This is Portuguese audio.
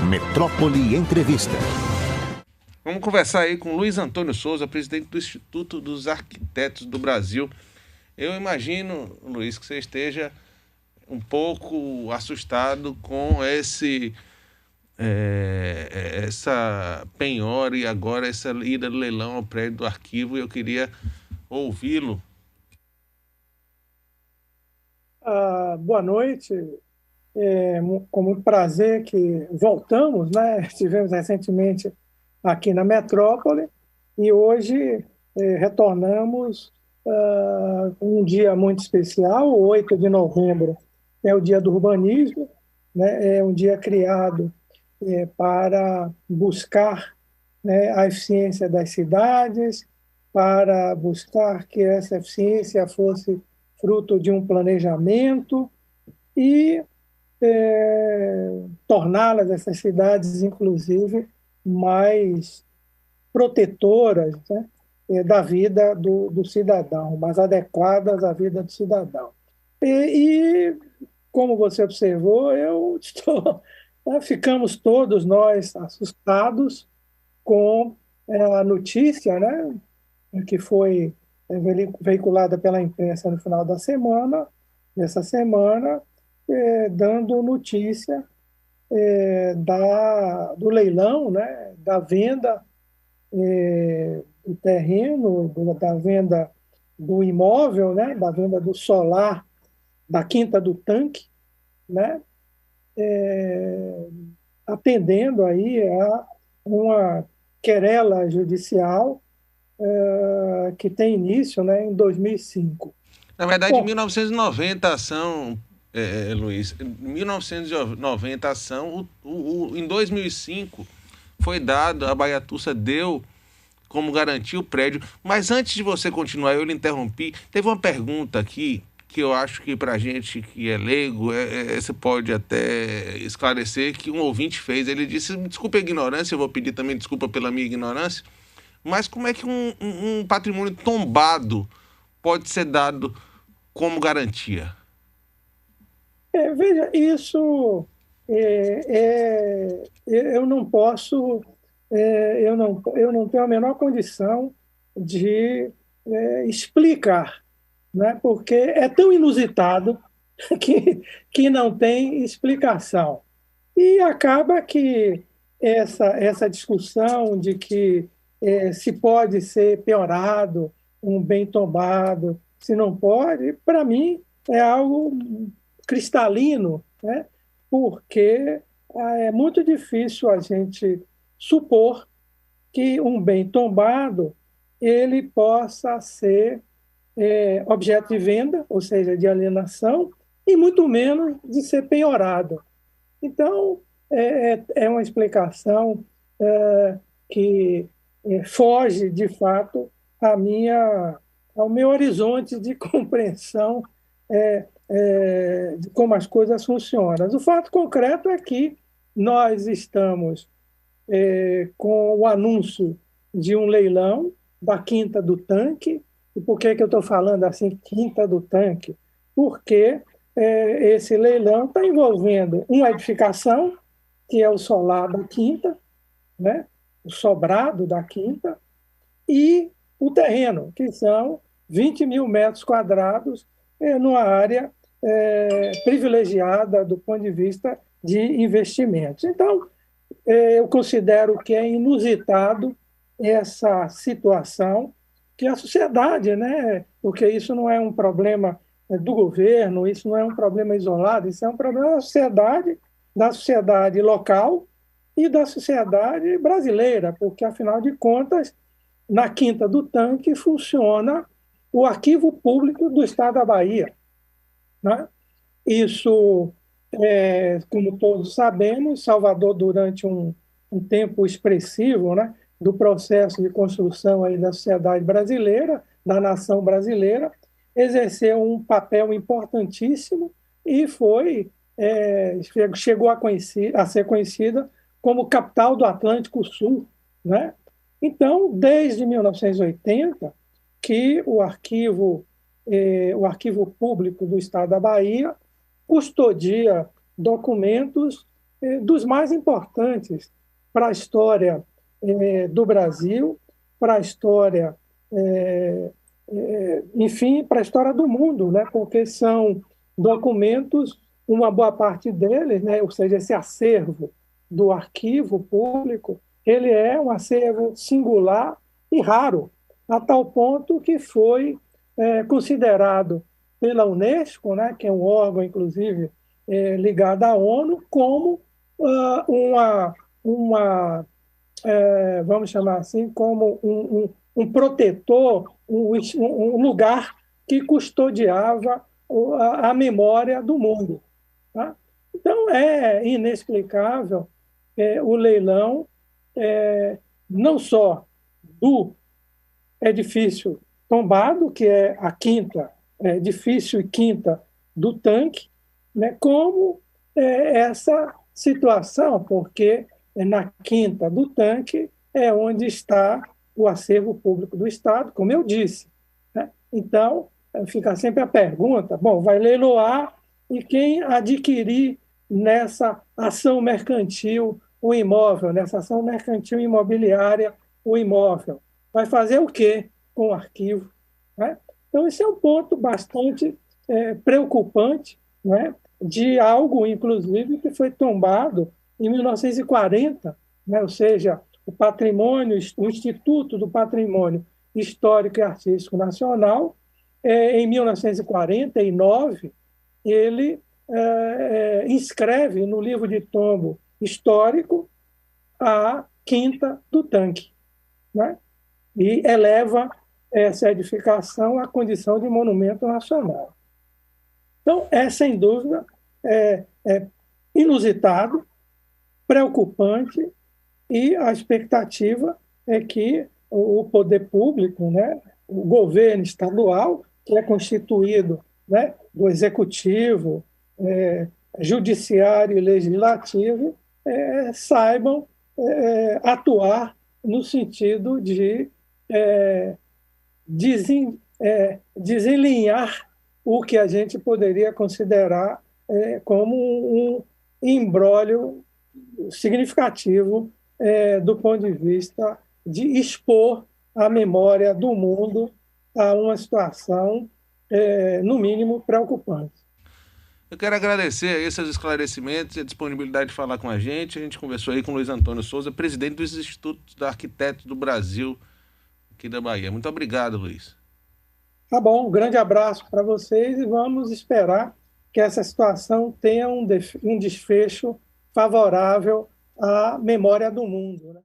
Metrópole Entrevista. Vamos conversar aí com Luiz Antônio Souza, presidente do Instituto dos Arquitetos do Brasil. Eu imagino, Luiz, que você esteja um pouco assustado com essa penhora e agora essa ida do leilão ao prédio do arquivo, e eu queria ouvi-lo. Boa noite, com muito prazer que voltamos, né? Estivemos recentemente aqui na Metrópole e hoje retornamos um dia muito especial, o 8 de novembro é o Dia do Urbanismo, né? É um dia criado para buscar, né, a eficiência das cidades, para buscar que essa eficiência fosse fruto de um planejamento e torná-las, essas cidades, inclusive, mais protetoras, né, da vida do cidadão, mais adequadas à vida do cidadão. E como você observou, ficamos todos nós assustados com a notícia, né, que foi veiculada pela imprensa no final dessa semana, dando notícia do leilão, né, da venda do terreno, da venda do imóvel, né, da venda do solar da Quinta do Tanque, né, atendendo aí a uma querela judicial que tem início, né, em 2005. Na verdade, em 1990 a ação, Luiz, em 1990 a ação, em 2005 foi dado, a Baiatussa deu como garantia o prédio. Mas antes de você continuar, eu lhe interrompi, teve uma pergunta aqui que eu acho que para a gente que é leigo, você pode até esclarecer, que um ouvinte fez. Ele disse, desculpe a ignorância, eu vou pedir também desculpa pela minha ignorância, mas como é que um patrimônio tombado pode ser dado como garantia? Veja, isso eu não posso, eu não tenho a menor condição de explicar, né? Porque é tão inusitado que não tem explicação. E acaba que essa discussão de que se pode ser penhorado um bem tombado, se não pode, para mim é algo cristalino, né? Porque é muito difícil a gente supor que um bem tombado ele possa ser objeto de venda, ou seja, de alienação, e muito menos de ser penhorado. Então, é uma explicação que foge, de fato, ao meu horizonte de compreensão de como as coisas funcionam. O fato concreto é que nós estamos com o anúncio de um leilão da Quinta do Tanque. E por que eu estou falando assim, Quinta do Tanque? Porque esse leilão está envolvendo uma edificação, que é o solar da Quinta, né? O sobrado da Quinta, e o terreno, que são 20 mil metros quadrados, numa área privilegiada do ponto de vista de investimentos. Então, eu considero que é inusitado essa situação, que a sociedade, né, porque isso não é um problema do governo, isso não é um problema isolado, isso é um problema da sociedade local e da sociedade brasileira, porque, afinal de contas, na Quinta do Tanque funciona o Arquivo Público do Estado da Bahia, né? Isso, como todos sabemos, Salvador, durante um tempo expressivo, né, do processo de construção aí da sociedade brasileira, da nação brasileira, exerceu um papel importantíssimo e chegou a ser conhecida como capital do Atlântico Sul, né? Então, desde 1980, que o Arquivo Público do Estado da Bahia custodia documentos dos mais importantes para a história do Brasil, para a história, enfim, para a história do mundo, né? Porque são documentos, uma boa parte deles, né? Ou seja, esse acervo do arquivo público, ele é um acervo singular e raro, a tal ponto que foi considerado pela Unesco, né, que é um órgão, inclusive, ligado à ONU, como vamos chamar assim, como um protetor, um lugar que custodiava a memória do mundo. Tá? Então, é inexplicável o leilão, não só do edifício tombado, que é a quinta, edifício e quinta do tanque, né, como essa situação, porque na quinta do tanque é onde está o acervo público do Estado, como eu disse. Né? Então, fica sempre a pergunta, bom, vai leiloar e quem adquirir nessa ação mercantil o imóvel, nessa ação mercantil imobiliária o imóvel, vai fazer o quê com o arquivo? Né? Então, esse é um ponto bastante preocupante, né? De algo, inclusive, que foi tombado em 1940, né? Ou seja, o patrimônio, o Instituto do Patrimônio Histórico e Artístico Nacional, em 1949, ele inscreve no livro de tombo histórico a Quinta do Tanque, né? E eleva essa edificação à condição de monumento nacional. Então, sem dúvida, inusitado, preocupante, e a expectativa é que o poder público, né, o governo estadual, que é constituído, né, do executivo, judiciário e legislativo, saibam atuar no sentido de desenlinhar o que a gente poderia considerar como um imbróglio significativo do ponto de vista de expor a memória do mundo a uma situação, no mínimo, preocupante. Eu quero agradecer aí seus esclarecimentos e a disponibilidade de falar com a gente. A gente conversou aí com o Luiz Antônio Souza, presidente dos Institutos de Arquitetos do Brasil, aqui da Bahia. Muito obrigado, Luiz. Tá bom, um grande abraço para vocês e vamos esperar que essa situação tenha um desfecho favorável à memória do mundo, né?